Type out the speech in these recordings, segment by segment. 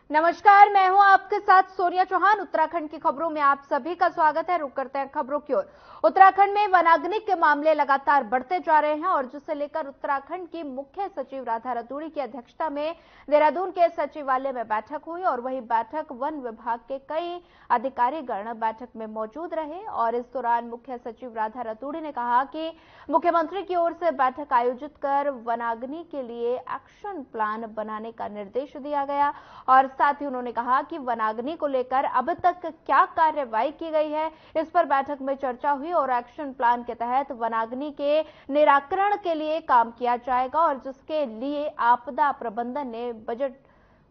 नमस्कार, मैं हूं आपके साथ सोनिया चौहान। उत्तराखंड की खबरों में आप सभी का स्वागत है। रुक करते हैं खबरों की ओर। उत्तराखंड में वनाग्नि के मामले लगातार बढ़ते जा रहे हैं और जिसे लेकर उत्तराखंड की मुख्य सचिव राधा रतूड़ी की अध्यक्षता में देहरादून के सचिवालय में बैठक हुई और वही बैठक वन विभाग के कई अधिकारीगण बैठक में मौजूद रहे। और इस दौरान मुख्य सचिव राधा रतूड़ी ने कहा कि मुख्यमंत्री की ओर से बैठक आयोजित कर वनाग्नि के लिए एक्शन प्लान बनाने का निर्देश दिया गया और साथ ही उन्होंने कहा कि वनाग्नि को लेकर अब तक क्या कार्रवाई की गई है, इस पर बैठक में चर्चा हुई और एक्शन प्लान के तहत वनाग्नि के निराकरण के लिए काम किया जाएगा और जिसके लिए आपदा प्रबंधन ने बजट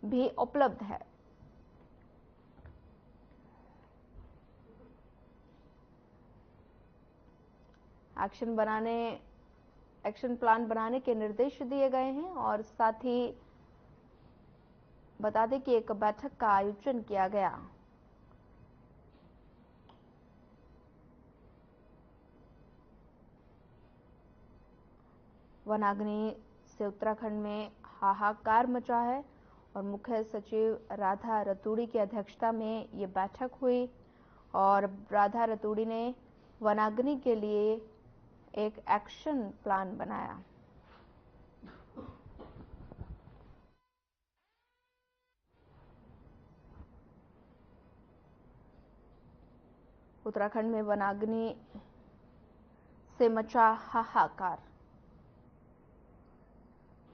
भी उपलब्ध है। एक्शन प्लान बनाने के निर्देश दिए गए हैं और साथ ही बता दें कि एक बैठक का आयोजन किया गया। वनाग्नि से उत्तराखंड में हाहाकार मचा है और मुख्य सचिव राधा रतूड़ी की अध्यक्षता में ये बैठक हुई और राधा रतूड़ी ने वनाग्नि के लिए एक एक्शन प्लान बनाया। उत्तराखंड में वनाग्नि से मचा हाहाकार।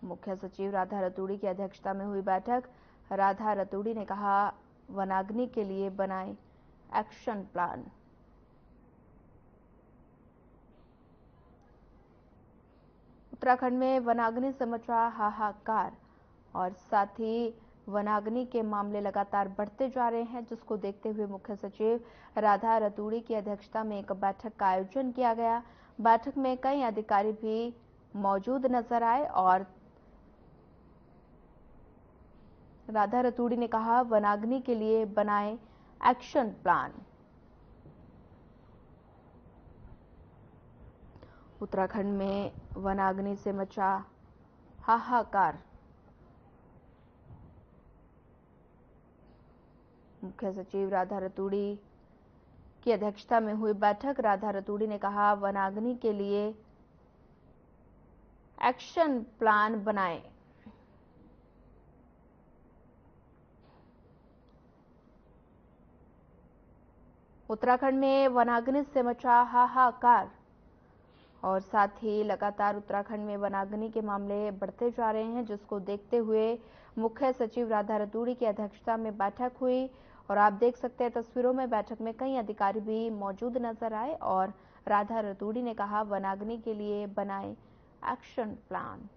मुख्य सचिव राधा रतूड़ी की अध्यक्षता में हुई बैठक। राधा रतूड़ी ने कहा, वनाग्नि के लिए बनाए एक्शन प्लान। उत्तराखंड में वनाग्नि से मचा हाहाकार और साथ ही वनाग्नि के मामले लगातार बढ़ते जा रहे हैं, जिसको देखते हुए मुख्य सचिव राधा रतूड़ी की अध्यक्षता में एक बैठक का आयोजन किया गया। बैठक में कई अधिकारी भी मौजूद नजर आए और राधा रतूड़ी ने कहा, वनाग्नि के लिए बनाए एक्शन प्लान। उत्तराखंड में वनाग्नि से मचा हाहाकार। मुख्य सचिव राधा रतूड़ी की अध्यक्षता में हुई बैठक। राधा रतूड़ी ने कहा, वनाग्नि के लिए एक्शन प्लान बनाएं। उत्तराखंड में वनाग्नि से मचा हाहाकार और साथ ही लगातार उत्तराखंड में वनाग्नि के मामले बढ़ते जा रहे हैं, जिसको देखते हुए मुख्य सचिव राधा रतूड़ी की अध्यक्षता में बैठक हुई और आप देख सकते हैं तस्वीरों में बैठक में कई अधिकारी भी मौजूद नजर आए और राधा रतूड़ी ने कहा, वनाग्नि के लिए बनाए एक्शन प्लान।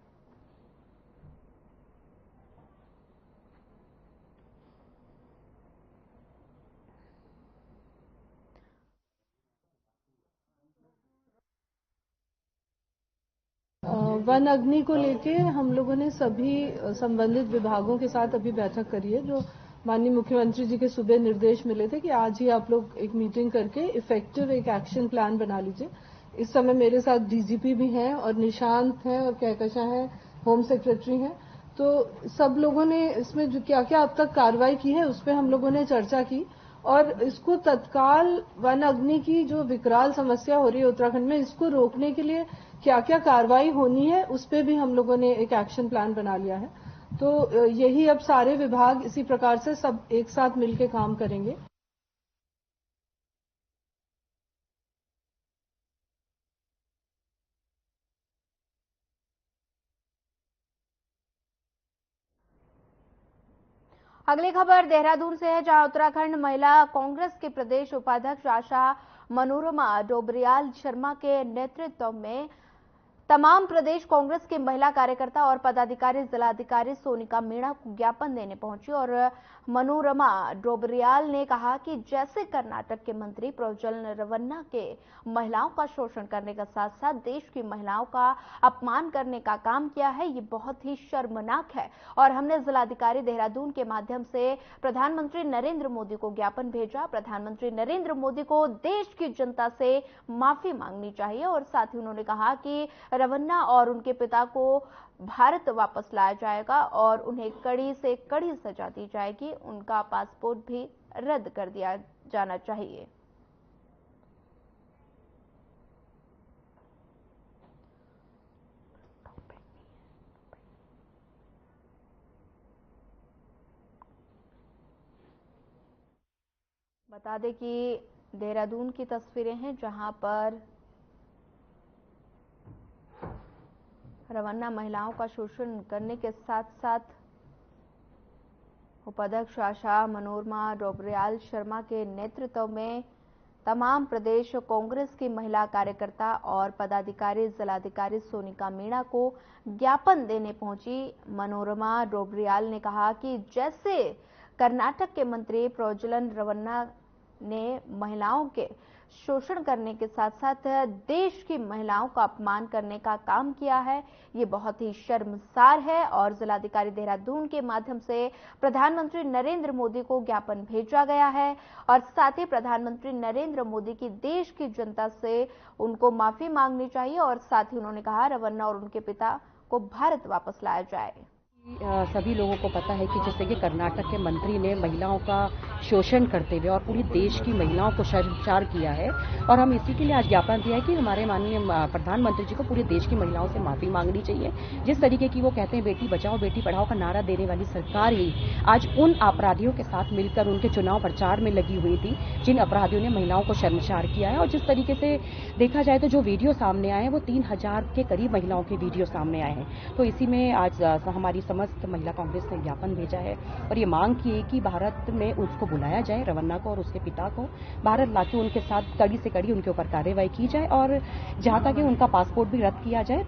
वन अग्नि को लेके हम लोगों ने सभी संबंधित विभागों के साथ अभी बैठक करी है। जो माननीय मुख्यमंत्री जी के सुबह निर्देश मिले थे कि आज ही आप लोग एक मीटिंग करके इफेक्टिव एक एक्शन प्लान बना लीजिए। इस समय मेरे साथ डीजीपी भी हैं और निशांत हैं और कहकशां हैं, होम सेक्रेटरी हैं। तो सब लोगों ने इसमें जो क्या क्या अब तक कार्रवाई की है उस पर हम लोगों ने चर्चा की और इसको तत्काल वन अग्नि की जो विकराल समस्या हो रही है उत्तराखंड में, इसको रोकने के लिए क्या क्या कार्रवाई होनी है उस पे भी हम लोगों ने एक एक्शन प्लान बना लिया है। तो यही अब सारे विभाग इसी प्रकार से सब एक साथ मिलकर काम करेंगे। अगली खबर देहरादून से है, जहां उत्तराखंड महिला कांग्रेस के प्रदेश उपाध्यक्ष आशा मनोरमा डोबरियाल शर्मा के नेतृत्व में तमाम प्रदेश कांग्रेस के महिला कार्यकर्ता और पदाधिकारी जिलाधिकारी सोनिका मीणा को ज्ञापन देने पहुंची और मनोरमा डोबरियाल ने कहा कि जैसे कर्नाटक के मंत्री प्रज्वल रेवन्ना के महिलाओं का शोषण करने के साथ साथ देश की महिलाओं का अपमान करने का काम किया है, ये बहुत ही शर्मनाक है और हमने जिलाधिकारी देहरादून के माध्यम से प्रधानमंत्री नरेंद्र मोदी को ज्ञापन भेजा। प्रधानमंत्री नरेंद्र मोदी को देश की जनता से माफी मांगनी चाहिए और साथ ही उन्होंने कहा कि रवन्ना और उनके पिता को भारत वापस लाया जाएगा और उन्हें कड़ी से कड़ी सजा दी जाएगी। उनका पासपोर्ट भी रद्द कर दिया जाना चाहिए। बता दें कि देहरादून की तस्वीरें हैं जहां पर रवन्ना महिलाओं का शोषण करने के साथ साथ उपाध्यक्ष आशा मनोरमा डोबरियाल शर्मा के नेतृत्व में तमाम प्रदेश कांग्रेस की महिला कार्यकर्ता और पदाधिकारी जिलाधिकारी सोनिका मीणा को ज्ञापन देने पहुंची। मनोरमा डोबरियाल ने कहा कि जैसे कर्नाटक के मंत्री प्रज्वलन रवन्ना ने महिलाओं के शोषण करने के साथ साथ देश की महिलाओं का अपमान करने का काम किया है, ये बहुत ही शर्मसार है और जिलाधिकारी देहरादून के माध्यम से प्रधानमंत्री नरेंद्र मोदी को ज्ञापन भेजा गया है और साथ ही प्रधानमंत्री नरेंद्र मोदी की देश की जनता से उनको माफी मांगनी चाहिए और साथ ही उन्होंने कहा रवन्ना और उनके पिता को भारत वापस लाया जाए। सभी लोगों को पता है कि जैसे कि कर्नाटक के मंत्री ने महिलाओं का शोषण करते हुए और पूरी देश की महिलाओं को शर्मसार किया है और हम इसी के लिए आज ज्ञापन दिया है कि हमारे माननीय प्रधानमंत्री जी को पूरे देश की महिलाओं से माफी मांगनी चाहिए। जिस तरीके की वो कहते हैं बेटी बचाओ बेटी पढ़ाओ का नारा देने वाली सरकार ही आज उन अपराधियों के साथ मिलकर उनके चुनाव प्रचार में लगी हुई थी जिन अपराधियों ने महिलाओं को शर्मसार किया है। और जिस तरीके से देखा जाए तो जो वीडियो सामने आए हैं वो 3000 के करीब महिलाओं के वीडियो सामने आए हैं। तो इसी में आज हमारी समस्त महिला कांग्रेस ने ज्ञापन भेजा है और ये मांग की है कि भारत में उसको बुलाया जाए, रवन्ना को और उसके पिता को भारत लाके उनके साथ कड़ी से कड़ी उनके ऊपर कार्रवाई की जाए और जहां तक उनका पासपोर्ट भी रद्द किया जाए।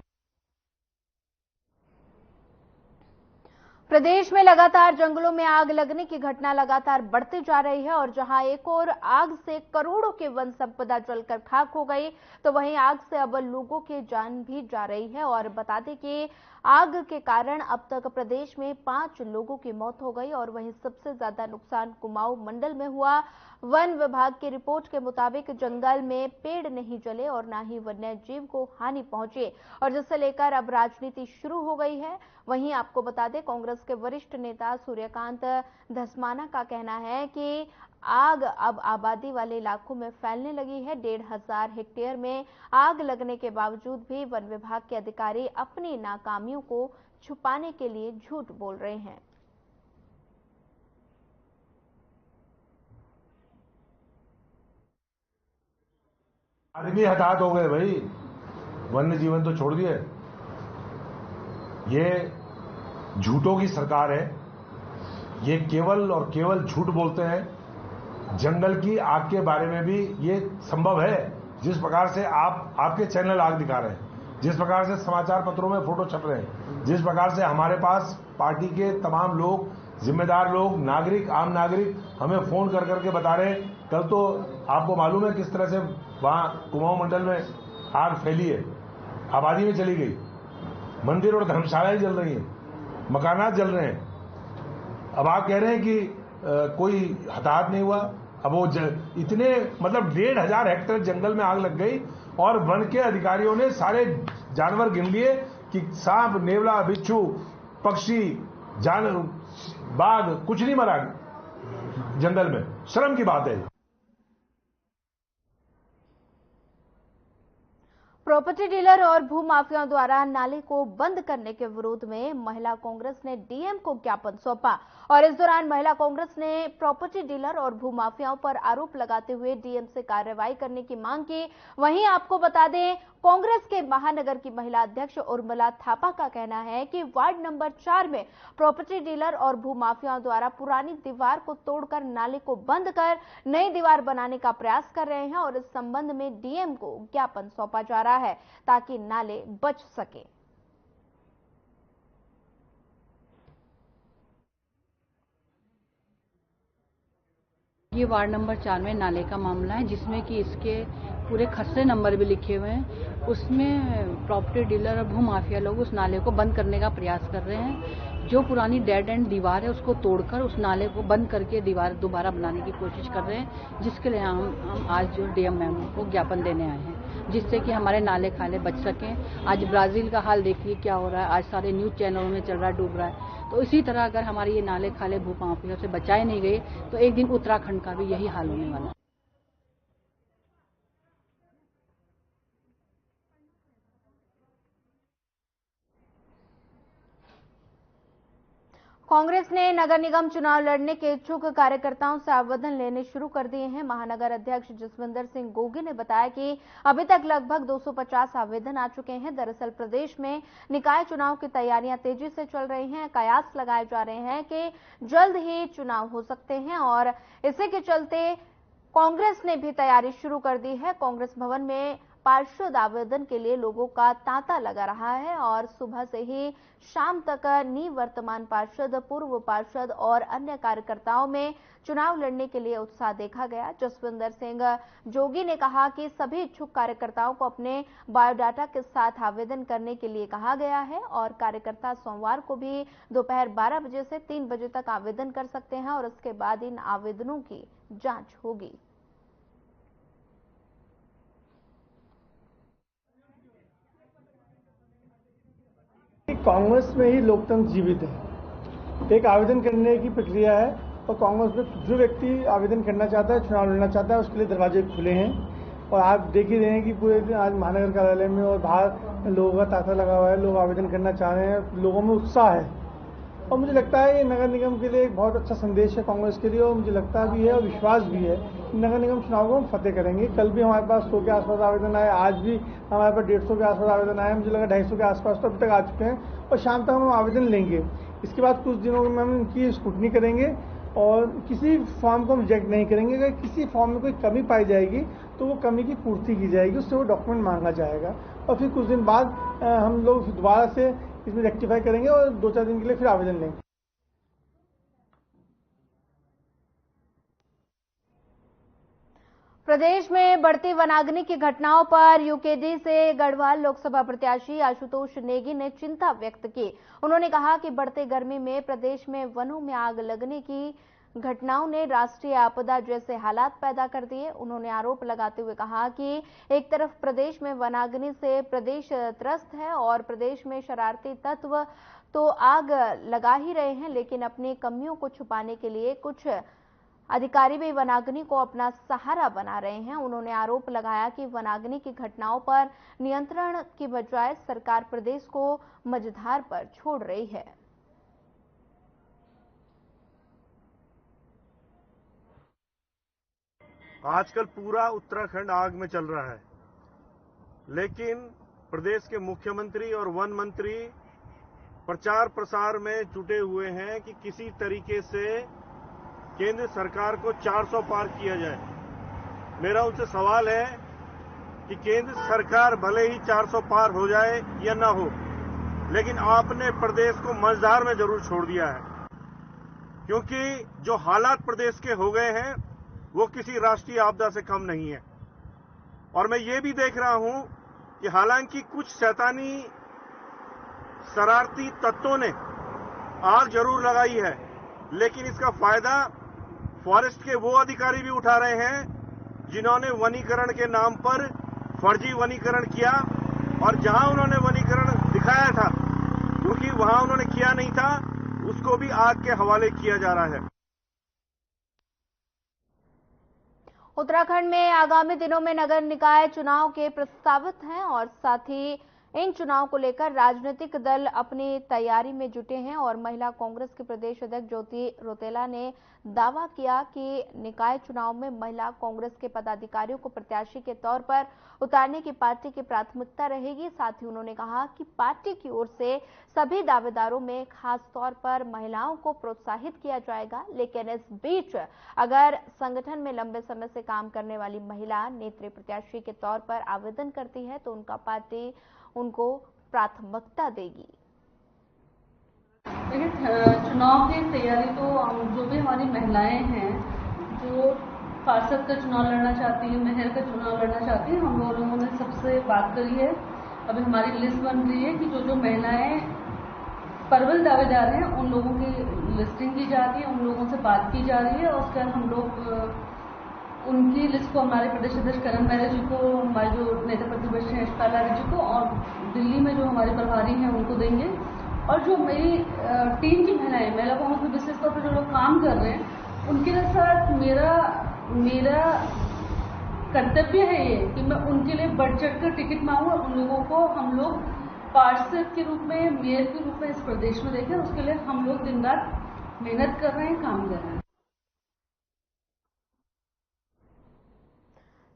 प्रदेश में लगातार जंगलों में आग लगने की घटना लगातार बढ़ती जा रही है और जहां एक और आग से करोड़ों की वन संपदा जलकर खाक हो गई तो वहीं आग से अब लोगों की जान भी जा रही है। और बता दें कि आग के कारण अब तक प्रदेश में 5 लोगों की मौत हो गई और वहीं सबसे ज्यादा नुकसान कुमाऊं मंडल में हुआ। वन विभाग की रिपोर्ट के मुताबिक जंगल में पेड़ नहीं जले और न ही वन्य जीव को हानि पहुंची और जिसे लेकर अब राजनीति शुरू हो गई है। वहीं आपको बता दें कांग्रेस के वरिष्ठ नेता सूर्यकांत धस्माना का कहना है कि आग अब आबादी वाले इलाकों में फैलने लगी है। 1500 हेक्टेयर में आग लगने के बावजूद भी वन विभाग के अधिकारी अपनी नाकामियों को छुपाने के लिए झूठ बोल रहे हैं। आदमी हताहत हो गए भाई, वन्य जीवन तो छोड़ दिए। ये झूठों की सरकार है, ये केवल और केवल झूठ बोलते हैं। जंगल की आग के बारे में भी ये संभव है। जिस प्रकार से आपके चैनल आग दिखा रहे हैं, जिस प्रकार से समाचार पत्रों में फोटो छप रहे हैं, जिस प्रकार से हमारे पास पार्टी के तमाम लोग, जिम्मेदार लोग, नागरिक, आम नागरिक हमें फोन कर करके बता रहे हैं। कल तो आपको मालूम है किस तरह से वहां कुमाऊं मंडल में आग फैली है, आबादी में चली गई, मंदिर और धर्मशालाएं जल रही हैं, मकानात जल रहे हैं। अब आप कह रहे हैं कि कोई हताहत नहीं हुआ। अब वो इतने मतलब 1500 हेक्टेयर जंगल में आग लग गई और वन के अधिकारियों ने सारे जानवर गिन लिए कि सांप, नेवला, बिच्छू, पक्षी, बाघ कुछ नहीं मरा जंगल में। शर्म की बात है। प्रॉपर्टी डीलर और भूमाफियाओं द्वारा नाले को बंद करने के विरोध में महिला कांग्रेस ने डीएम को ज्ञापन सौंपा और इस दौरान महिला कांग्रेस ने प्रॉपर्टी डीलर और भूमाफियाओं पर आरोप लगाते हुए डीएम से कार्रवाई करने की मांग की। वहीं आपको बता दें कांग्रेस के महानगर की महिला अध्यक्ष उर्मिला थापा का कहना है कि वार्ड नंबर 4 में प्रॉपर्टी डीलर और भूमाफियाओं द्वारा पुरानी दीवार को तोड़कर नाले को बंद कर नई दीवार बनाने का प्रयास कर रहे हैं और इस संबंध में डीएम को ज्ञापन सौंपा जा रहा है ताकि नाले बच सके। ये वार्ड नंबर 4 में नाले का मामला है जिसमें कि इसके पूरे खसरे नंबर भी लिखे हुए हैं। उसमें प्रॉपर्टी डीलर और भूमाफिया लोग उस नाले को बंद करने का प्रयास कर रहे हैं। जो पुरानी डेड एंड दीवार है उसको तोड़कर उस नाले को बंद करके दीवार दोबारा बनाने की कोशिश कर रहे हैं, जिसके लिए हम आज जो डीएम मैम को ज्ञापन देने आए हैं, जिससे कि हमारे नाले खाले बच सकें। आज ब्राजील का हाल देखिए क्या हो रहा है, आज सारे न्यूज चैनलों में चल रहा है, डूब रहा है। तो इसी तरह अगर हमारे ये नाले खाले भूमाफिया से बचाए नहीं गए तो एक दिन उत्तराखंड का भी यही हाल होने वाला है। कांग्रेस ने नगर निगम चुनाव लड़ने के इच्छुक कार्यकर्ताओं से आवेदन लेने शुरू कर दिए हैं। महानगर अध्यक्ष जसविंदर सिंह गोगी ने बताया कि अभी तक लगभग 250 आवेदन आ चुके हैं। दरअसल प्रदेश में निकाय चुनाव की तैयारियां तेजी से चल रही हैं। कयास लगाए जा रहे हैं कि जल्द ही चुनाव हो सकते हैं और इसी के चलते कांग्रेस ने भी तैयारी शुरू कर दी है। कांग्रेस भवन में पार्षद आवेदन के लिए लोगों का तांता लगा रहा है और सुबह से ही शाम तक निवर्तमान पार्षद, पूर्व पार्षद और अन्य कार्यकर्ताओं में चुनाव लड़ने के लिए उत्साह देखा गया। जसविंदर सिंह जोगी ने कहा कि सभी इच्छुक कार्यकर्ताओं को अपने बायोडाटा के साथ आवेदन करने के लिए कहा गया है और कार्यकर्ता सोमवार को भी दोपहर 12 बजे से 3 बजे तक आवेदन कर सकते हैं और उसके बाद इन आवेदनों की जांच होगी। कांग्रेस में ही लोकतंत्र जीवित है। एक आवेदन करने की प्रक्रिया है और कांग्रेस में जो व्यक्ति आवेदन करना चाहता है, चुनाव लड़ना चाहता है, उसके लिए दरवाजे खुले हैं। और आप देख ही रहे हैं कि पूरे दिन आज महानगर कार्यालय में और बाहर लोगों का तांता लगा हुआ है, लोग आवेदन करना चाह रहे हैं, लोगों में उत्साह है। और मुझे लगता है ये नगर निगम के लिए एक बहुत अच्छा संदेश है कांग्रेस के लिए और मुझे लगता भी है और विश्वास भी है कि नगर निगम चुनाव को हम फतेह करेंगे। कल भी हमारे पास 100 के आसपास आवेदन आए, आज भी हमारे पास 150 के आसपास आवेदन आए, मुझे लगा 250 के आसपास तो अभी तक आ चुके हैं और शाम तक हम आवेदन लेंगे। इसके बाद कुछ दिनों में हम इनकी स्क्रूटनी करेंगे और किसी फॉर्म को हम रिजेक्ट नहीं करेंगे। अगर किसी फॉर्म में कोई कमी पाई जाएगी तो वो कमी की पूर्ति की जाएगी, उससे वो डॉक्यूमेंट मांगा जाएगा और फिर कुछ दिन बाद हम लोग दोबारा से इसमें रेक्टिफाई करेंगे और 2-4 दिन के लिए फिर आवेदन लेंगे। प्रदेश में बढ़ती वनाग्नि की घटनाओं पर यूकेडी से गढ़वाल लोकसभा प्रत्याशी आशुतोष नेगी ने चिंता व्यक्त की। उन्होंने कहा कि बढ़ते गर्मी में प्रदेश में वनों में आग लगने की घटनाओं ने राष्ट्रीय आपदा जैसे हालात पैदा कर दिए। उन्होंने आरोप लगाते हुए कहा कि एक तरफ प्रदेश में वनाग्नि से प्रदेश त्रस्त है और प्रदेश में शरारती तत्व तो आग लगा ही रहे हैं, लेकिन अपनी कमियों को छुपाने के लिए कुछ अधिकारी भी वनाग्नि को अपना सहारा बना रहे हैं। उन्होंने आरोप लगाया कि वनाग्नि की घटनाओं पर नियंत्रण की बजाय सरकार प्रदेश को मझधार पर छोड़ रही है। आजकल पूरा उत्तराखंड आग में चल रहा है, लेकिन प्रदेश के मुख्यमंत्री और वन मंत्री प्रचार प्रसार में जुटे हुए हैं कि किसी तरीके से केंद्र सरकार को 400 पार किया जाए। मेरा उनसे सवाल है कि केंद्र सरकार भले ही 400 पार हो जाए या ना हो, लेकिन आपने प्रदेश को मझधार में जरूर छोड़ दिया है, क्योंकि जो हालात प्रदेश के हो गए हैं वो किसी राष्ट्रीय आपदा से कम नहीं है। और मैं ये भी देख रहा हूं कि हालांकि कुछ शैतानी शरारती तत्वों ने आग जरूर लगाई है, लेकिन इसका फायदा फॉरेस्ट के वो अधिकारी भी उठा रहे हैं जिन्होंने वनीकरण के नाम पर फर्जी वनीकरण किया और जहां उन्होंने वनीकरण दिखाया था, क्योंकि वहां उन्होंने किया नहीं था, उसको भी आग के हवाले किया जा रहा है। उत्तराखंड में आगामी दिनों में नगर निकाय चुनाव के प्रस्तावित हैं और साथ ही इन चुनाव को लेकर राजनीतिक दल अपनी तैयारी में जुटे हैं और महिला कांग्रेस के प्रदेश अध्यक्ष ज्योति रौतेला ने दावा किया कि निकाय चुनाव में महिला कांग्रेस के पदाधिकारियों को प्रत्याशी के तौर पर उतारने की पार्टी की प्राथमिकता रहेगी। साथ ही उन्होंने कहा कि पार्टी की ओर से सभी दावेदारों में खास तौर पर महिलाओं को प्रोत्साहित किया जाएगा, लेकिन इस बीच अगर संगठन में लंबे समय से काम करने वाली महिला नेत्री प्रत्याशी के तौर पर आवेदन करती है तो उनका पार्टी उनको प्राथमिकता देगी। देखिए, चुनाव की तैयारी तो जो भी हमारी महिलाएं हैं जो पार्षद का चुनाव लड़ना चाहती है, मेयर का चुनाव लड़ना चाहती है, हम लोगों ने सबसे बात करी है। अभी हमारी लिस्ट बन रही है कि जो जो महिलाएं प्रबल दावेदार हैं उन लोगों की लिस्टिंग की जा रही है, उन लोगों से बात की जा रही है और उसके बाद हम लोग उनकी लिस्ट को हमारे प्रदेश अध्यक्ष करण महरा जी को, हमारे जो नेता प्रतिपक्ष हैं यशपाल आर्य जी को और दिल्ली में जो हमारे प्रभारी हैं उनको देंगे। और जो मेरी टीम की महिलाएं, महिला कांग्रेस में विशेष तौर पर जो लोग काम कर रहे हैं उनके साथ मेरा कर्तव्य है ये कि मैं उनके लिए बढ़ चढ़ कर टिकट मांगू और उन लोगों को हम लोग पार्षद के रूप में, मेयर के रूप में इस प्रदेश में देखें। उसके लिए हम लोग दिन रात मेहनत कर रहे हैं, काम कर रहे हैं।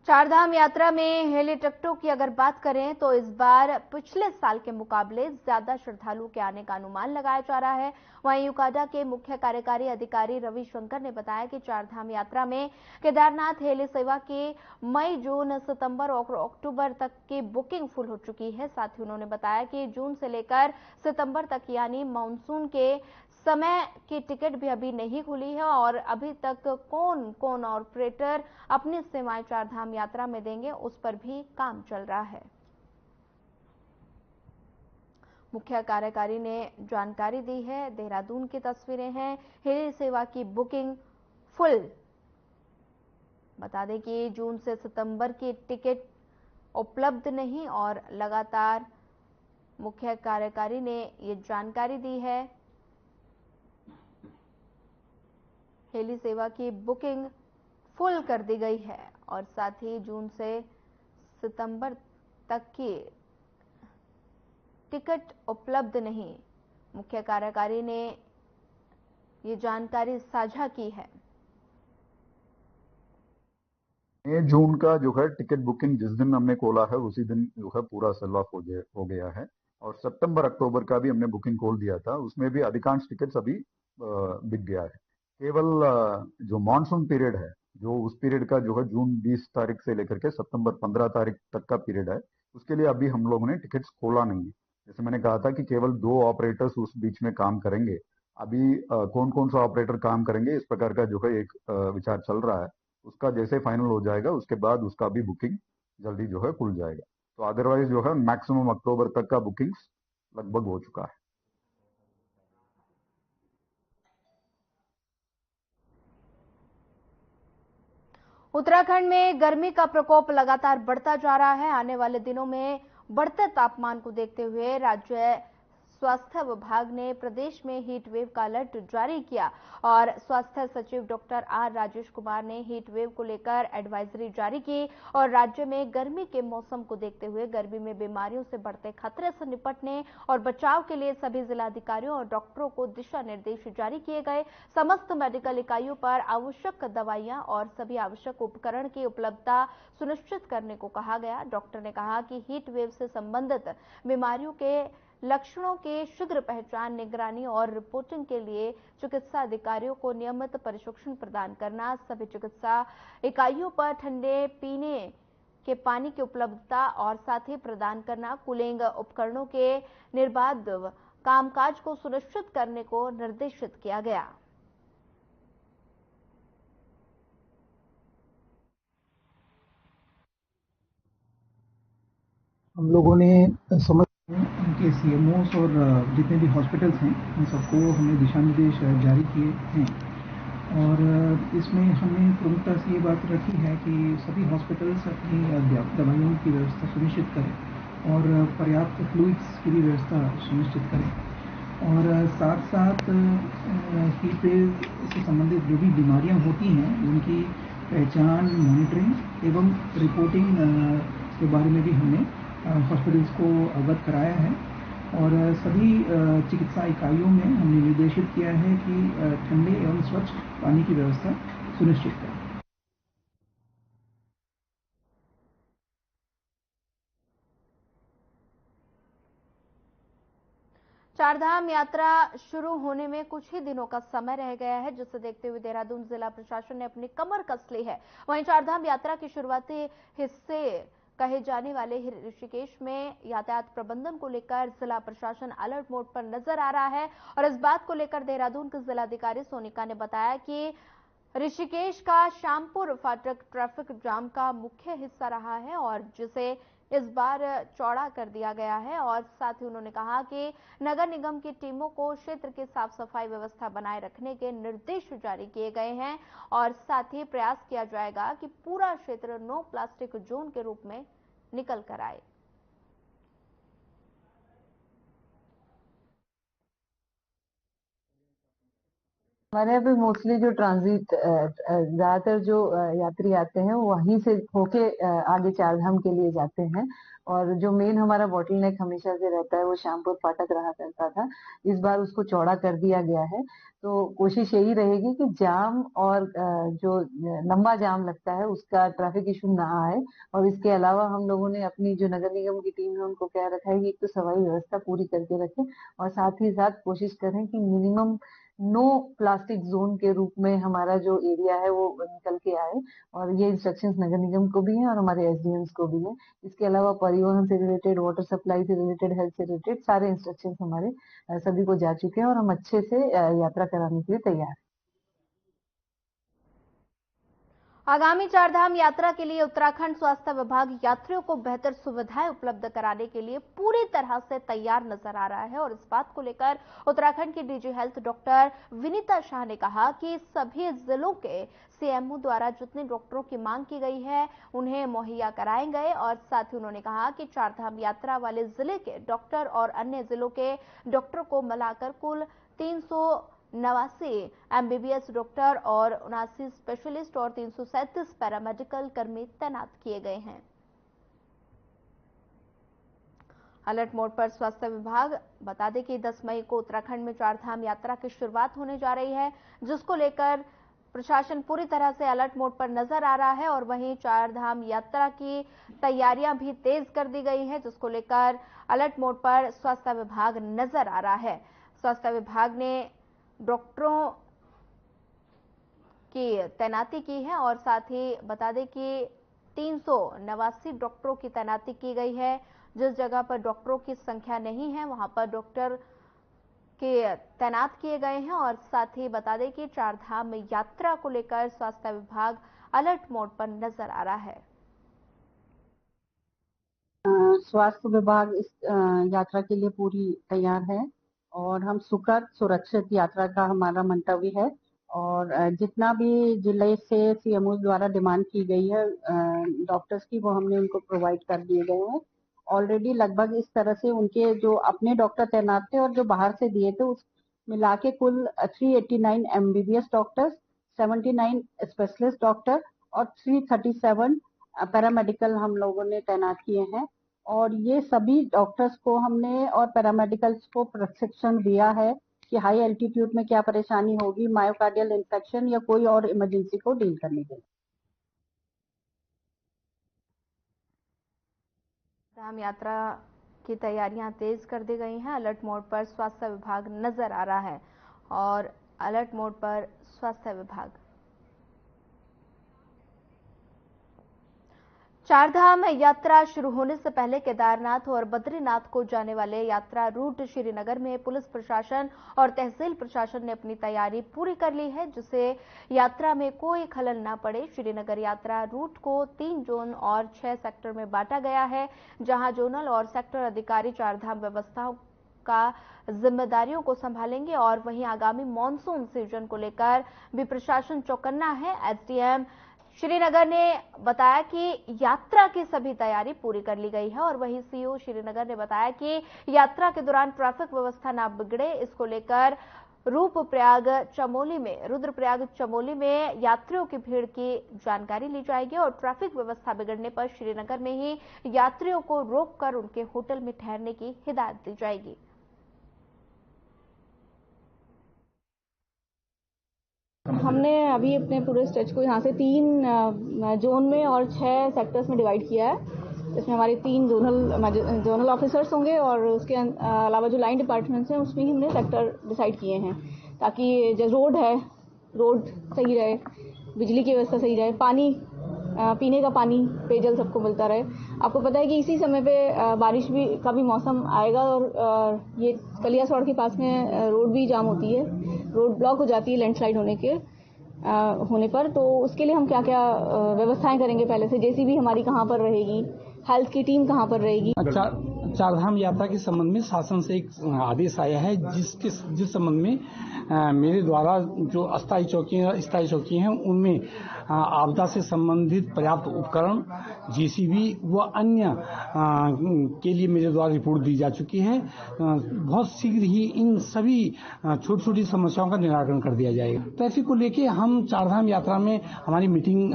चारधाम यात्रा में हेली टिकटों की अगर बात करें तो इस बार पिछले साल के मुकाबले ज्यादा श्रद्धालुओं के आने का अनुमान लगाया जा रहा है। वहीं यूकाडा के मुख्य कार्यकारी अधिकारी रवि शंकर ने बताया कि चारधाम यात्रा में केदारनाथ हेली सेवा की मई, जून, सितंबर और अक्टूबर तक की बुकिंग फुल हो चुकी है। साथ ही उन्होंने बताया कि जून से लेकर सितंबर तक यानी मानसून के समय की टिकट भी अभी नहीं खुली है और अभी तक कौन कौन ऑपरेटर अपनी सेवाएं चारधाम यात्रा में देंगे उस पर भी काम चल रहा है। मुख्य कार्यकारी ने जानकारी दी है। देहरादून की तस्वीरें हैं, हेली सेवा की बुकिंग फुल। बता दें कि जून से सितंबर की टिकट उपलब्ध नहीं और लगातार मुख्य कार्यकारी ने ये जानकारी दी है। हेली सेवा की बुकिंग फुल कर दी गई है और साथ ही जून से सितंबर तक की टिकट उपलब्ध नहीं। मुख्य कार्यकारी ने ये जानकारी साझा की है। मई जून का जो है टिकट बुकिंग जिस दिन हमने खोला है उसी दिन जो है पूरा सेल ऑफ हो गया है और सितंबर अक्टूबर का भी हमने बुकिंग खोल दिया था, उसमें भी अधिकांश टिकट्स अभी बिक गया है। केवल जो मानसून पीरियड है, जो उस पीरियड का जो है जून 20 तारीख से लेकर के सितंबर 15 तारीख तक का पीरियड है, उसके लिए अभी हम लोगों ने टिकट्स खोला नहीं है। जैसे मैंने कहा था कि केवल 2 ऑपरेटर्स उस बीच में काम करेंगे। अभी कौन कौन सा ऑपरेटर काम करेंगे इस प्रकार का जो है एक विचार चल रहा है। उसका जैसे फाइनल हो जाएगा उसके बाद उसका भी बुकिंग जल्दी जो है खुल जाएगा। तो अदरवाइज जो है मैक्सिमम अक्टूबर तक का बुकिंग्स लगभग हो चुका है। उत्तराखंड में गर्मी का प्रकोप लगातार बढ़ता जा रहा है। आने वाले दिनों में बढ़ते तापमान को देखते हुए राज्य स्वास्थ्य विभाग ने प्रदेश में हीट वेव का अलर्ट जारी किया और स्वास्थ्य सचिव डॉक्टर आर राजेश कुमार ने हीट वेव को लेकर एडवाइजरी जारी की और राज्य में गर्मी के मौसम को देखते हुए गर्मी में बीमारियों से बढ़ते खतरे से निपटने और बचाव के लिए सभी जिलाधिकारियों और डॉक्टरों को दिशा निर्देश जारी किए गए। समस्त मेडिकल इकाइयों पर आवश्यक दवाइयां और सभी आवश्यक उपकरण की उपलब्धता सुनिश्चित करने को कहा गया। डॉक्टर ने कहा कि हीट वेव से संबंधित बीमारियों के लक्षणों की शीघ्र पहचान, निगरानी और रिपोर्टिंग के लिए चिकित्सा अधिकारियों को नियमित प्रशिक्षण प्रदान करना, सभी चिकित्सा इकाइयों पर ठंडे पीने के पानी की उपलब्धता और साथ ही प्रदान करना, कूलिंग उपकरणों के निर्बाध कामकाज को सुनिश्चित करने को निर्देशित किया गया। हम लोगों ने समझ उनके सीएमओस और जितने भी हॉस्पिटल्स हैं उन सबको हमने दिशा निर्देश जारी किए हैं और इसमें हमने प्रमुखता से ये बात रखी है कि सभी हॉस्पिटल्स अपनी दवाइयों की व्यवस्था सुनिश्चित करें और पर्याप्त फ्लूइड्स की भी व्यवस्था सुनिश्चित करें और साथ साथ हीट वेव से संबंधित जो भी बीमारियां होती हैं उनकी पहचान, मॉनिटरिंग एवं रिपोर्टिंग के बारे में भी हमने हॉस्पिटल्स को अवगत कराया है और सभी चिकित्सा इकाइयों में हमने निर्देशित किया है कि ठंडे एवं स्वच्छ पानी की व्यवस्था सुनिश्चित करें। चारधाम यात्रा शुरू होने में कुछ ही दिनों का समय रह गया है, जिसे देखते हुए देहरादून जिला प्रशासन ने अपनी कमर कस ली है। वहीं चारधाम यात्रा के शुरुआती हिस्से कहे जाने वाले ऋषिकेश में यातायात प्रबंधन को लेकर जिला प्रशासन अलर्ट मोड पर नजर आ रहा है और इस बात को लेकर देहरादून के जिलाधिकारी सोनिका ने बताया कि ऋषिकेश का श्यामपुर फाटक ट्रैफिक जाम का मुख्य हिस्सा रहा है और जिसे इस बार चौड़ा कर दिया गया है और साथ ही उन्होंने कहा कि नगर निगम की टीमों को क्षेत्र की साफ सफाई व्यवस्था बनाए रखने के निर्देश जारी किए गए हैं और साथ ही प्रयास किया जाएगा कि पूरा क्षेत्र नो प्लास्टिक जोन के रूप में निकल कर आए। हमारे यहाँ पे मोस्टली जो ट्रांजिट ज्यादातर जो यात्री आते हैं वो वहीं से होके आगे चारधाम के लिए जाते हैं और जो मेन हमारा बॉटलनेक हमेशा से रहता है वो श्यामपुर फाटक रहा करता था। इस बार उसको चौड़ा कर दिया गया है, तो कोशिश यही रहेगी कि जाम और जो लंबा जाम लगता है उसका ट्रैफिक इशू ना आए। और इसके अलावा हम लोगों ने अपनी जो नगर निगम की टीम है उनको कह रखा है कि एक तो सफाई व्यवस्था पूरी करके रखें और साथ ही साथ कोशिश करें कि मिनिमम नो प्लास्टिक जोन के रूप में हमारा जो एरिया है वो निकल के आए। और ये इंस्ट्रक्शंस नगर निगम को भी है और हमारे एसडीएम्स को भी है। इसके अलावा परिवहन से रिलेटेड, वाटर सप्लाई से रिलेटेड, हेल्थ से रिलेटेड सारे इंस्ट्रक्शंस हमारे सभी को जा चुके हैं और हम अच्छे से यात्रा कराने के लिए तैयार हैं। आगामी चारधाम यात्रा के लिए उत्तराखंड स्वास्थ्य विभाग यात्रियों को बेहतर सुविधाएं उपलब्ध कराने के लिए पूरी तरह से तैयार नजर आ रहा है और इस बात को लेकर उत्तराखंड की DG health doctor Vinita Shah ने कहा कि सभी जिलों के सीएमओ द्वारा जितने डॉक्टरों की मांग की गई है उन्हें मुहैया कराए गए और साथ ही उन्होंने कहा कि चारधाम यात्रा वाले जिले के डॉक्टर और अन्य जिलों के डॉक्टर को मिलाकर कुल 389 एमबीबीएस डॉक्टर और 79 स्पेशलिस्ट और 337 पैरामेडिकल कर्मी तैनात किए गए हैं। अलर्ट मोड पर स्वास्थ्य विभाग बता दें कि 10 मई को उत्तराखंड में चारधाम यात्रा की शुरुआत होने जा रही है, जिसको लेकर प्रशासन पूरी तरह से अलर्ट मोड पर नजर आ रहा है और वहीं चारधाम यात्रा की तैयारियां भी तेज कर दी गई है, जिसको लेकर अलर्ट मोड पर स्वास्थ्य विभाग नजर आ रहा है। स्वास्थ्य विभाग ने डॉक्टरों की तैनाती की है और साथ ही बता दें कि 389 डॉक्टरों की तैनाती की गई है। जिस जगह पर डॉक्टरों की संख्या नहीं है वहां पर डॉक्टर के तैनात किए गए हैं और साथ ही बता दें कि चारधाम यात्रा को लेकर स्वास्थ्य विभाग अलर्ट मोड पर नजर आ रहा है। स्वास्थ्य विभाग इस यात्रा के लिए पूरी तैयार है और हम सुखद सुरक्षित यात्रा का हमारा मंतव्य है और जितना भी जिले से सीएमओ द्वारा डिमांड की गई है डॉक्टर्स की, वो हमने उनको प्रोवाइड कर दिए गए हैं। ऑलरेडी लगभग इस तरह से उनके जो अपने डॉक्टर तैनात थे और जो बाहर से दिए थे उस मिला के कुल 389 एमबीबीएस डॉक्टर्स, 79 स्पेशलिस्ट डॉक्टर और 337 पैरामेडिकल हम लोगों ने तैनात किए हैं। और ये सभी डॉक्टर्स को हमने और पैरामेडिकल्स को प्रशिक्षण दिया है कि हाई एल्टीट्यूड में क्या परेशानी होगी, मायोकार्डियल इन्फेक्शन या कोई और इमरजेंसी को डील करने के लिए। चारधाम यात्रा की तैयारियां तेज कर दी गई हैं। अलर्ट मोड पर स्वास्थ्य विभाग नजर आ रहा है और अलर्ट मोड पर स्वास्थ्य विभाग। चारधाम यात्रा शुरू होने से पहले केदारनाथ और बद्रीनाथ को जाने वाले यात्रा रूट श्रीनगर में पुलिस प्रशासन और तहसील प्रशासन ने अपनी तैयारी पूरी कर ली है, जिससे यात्रा में कोई खलल न पड़े। श्रीनगर यात्रा रूट को 3 जोन और 6 सेक्टर में बांटा गया है, जहां जोनल और सेक्टर अधिकारी चारधाम व्यवस्थाओं का जिम्मेदारियों को संभालेंगे और वहीं आगामी मॉनसून सीजन को लेकर भी प्रशासन चौकन्ना है। एसडीएम श्रीनगर ने बताया कि यात्रा की सभी तैयारी पूरी कर ली गई है और वहीं सीओ श्रीनगर ने बताया कि यात्रा के दौरान ट्रैफिक व्यवस्था न बिगड़े, इसको लेकर रुद्रप्रयाग चमोली में यात्रियों की भीड़ की जानकारी ली जाएगी और ट्रैफिक व्यवस्था बिगड़ने पर श्रीनगर में ही यात्रियों को रोककर उनके होटल में ठहरने की हिदायत दी जाएगी। हमने अभी अपने पूरे स्ट्रेच को यहाँ से 3 जोन में और 6 सेक्टर्स में डिवाइड किया है। इसमें हमारे 3 जोनल ऑफिसर्स होंगे और उसके अलावा जो लाइन डिपार्टमेंट्स हैं उसमें ही हमने सेक्टर डिसाइड किए हैं, ताकि जो रोड सही रहे, बिजली की व्यवस्था सही रहे, पानी, पीने का पानी, पेयजल सबको मिलता रहे। आपको पता है कि इसी समय पे बारिश का भी मौसम आएगा और ये कलियासौड़ के पास में रोड भी जाम होती है, रोड ब्लॉक हो जाती है लैंडस्लाइड होने पर। तो उसके लिए हम क्या क्या व्यवस्थाएं करेंगे, पहले से जेसीबी हमारी कहाँ पर रहेगी, हेल्थ की टीम कहाँ पर रहेगी। चारधाम यात्रा के संबंध में शासन से एक आदेश आया है जिस संबंध में मेरे द्वारा जो स्थायी चौकी हैं उनमें आपदा से संबंधित पर्याप्त उपकरण, जेसीबी व अन्य के लिए मेरे द्वारा रिपोर्ट दी जा चुकी है। बहुत शीघ्र ही इन सभी छोटी छोटी समस्याओं का निराकरण कर दिया जाएगा। ट्रैफिक को लेके हम चारधाम यात्रा में हमारी मीटिंग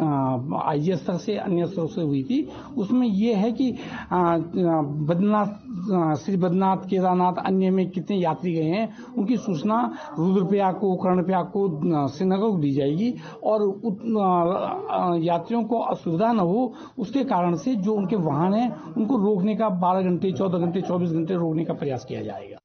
आईजी स्तर से अन्य स्तरों से हुई थी। उसमें ये है कि श्री बद्रीनाथ, केदारनाथ, अन्य में कितने यात्री गए हैं उनकी सूचना रुद्रप्रयाग को, कर्णप्रयाग को, श्रीनगर को दी जाएगी और यात्रियों को असुविधा न हो उसके कारण से जो उनके वाहन हैं उनको रोकने का 12 घंटे, 14 घंटे, 24 घंटे रोकने का प्रयास किया जाएगा।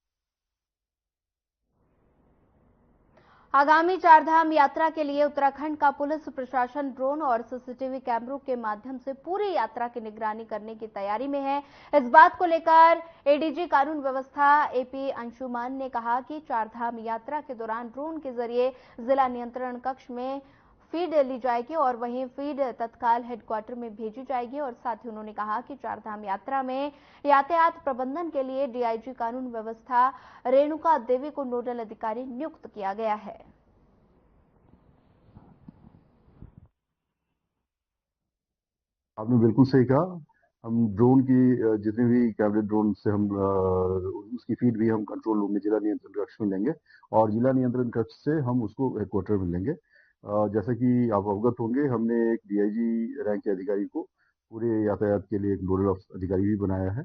आगामी चारधाम यात्रा के लिए उत्तराखंड का पुलिस प्रशासन ड्रोन और सीसीटीवी कैमरों के माध्यम से पूरी यात्रा की निगरानी करने की तैयारी में है। इस बात को लेकर एडीजी कानून व्यवस्था एपी अंशुमान ने कहा कि चारधाम यात्रा के दौरान ड्रोन के जरिए जिला नियंत्रण कक्ष में फीड ली जाएगी और वहीं फीड तत्काल हेडक्वार्टर में भेजी जाएगी। और साथ ही उन्होंने कहा कि चारधाम यात्रा में यातायात प्रबंधन के लिए डीआईजी कानून व्यवस्था रेणुका देवी को नोडल अधिकारी नियुक्त किया गया है। आपने बिल्कुल सही कहा। हम ड्रोन की जितने भी कैमरे ड्रोन से हम उसकी फीड भी हम कंट्रोल रूम में जिला नियंत्रण कक्ष में लेंगे और जिला नियंत्रण कक्ष से हम उसको हेडक्वार्टर में लेंगे। जैसा कि आप अवगत होंगे, हमने एक डीआईजी रैंक के अधिकारी को पूरे यातायात के लिए एक नोडल अधिकारी भी बनाया है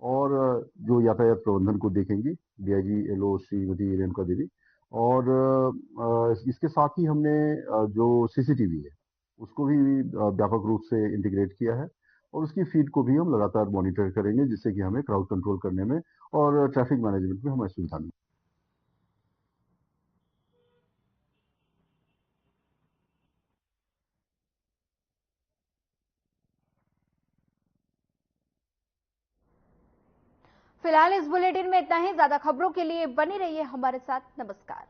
और जो यातायात प्रबंधन को देखेंगी डीआईजी एलओ श्रीमती रेणुका देवी। और इसके साथ ही हमने जो सीसीटीवी है उसको भी व्यापक रूप से इंटीग्रेट किया है और उसकी फीड को भी हम लगातार मॉनिटर करेंगे जिससे कि हमें क्राउड कंट्रोल करने में और ट्रैफिक मैनेजमेंट में हमें सुविधा मिले। फिलहाल इस बुलेटिन में इतना ही। ज्यादा खबरों के लिए बने रहिए हमारे साथ। नमस्कार।